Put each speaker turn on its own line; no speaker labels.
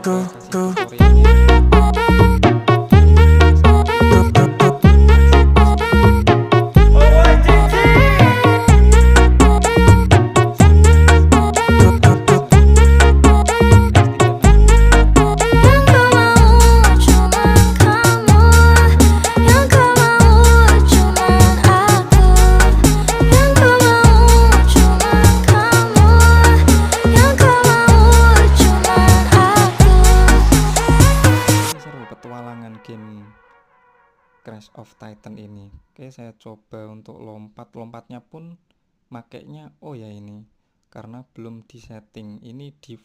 coba kasih tutorialnya. Seru petualangan game Crash of Titan ini. Oke, saya coba untuk lompatnya pun makainya, oh ya ini karena belum disetting, ini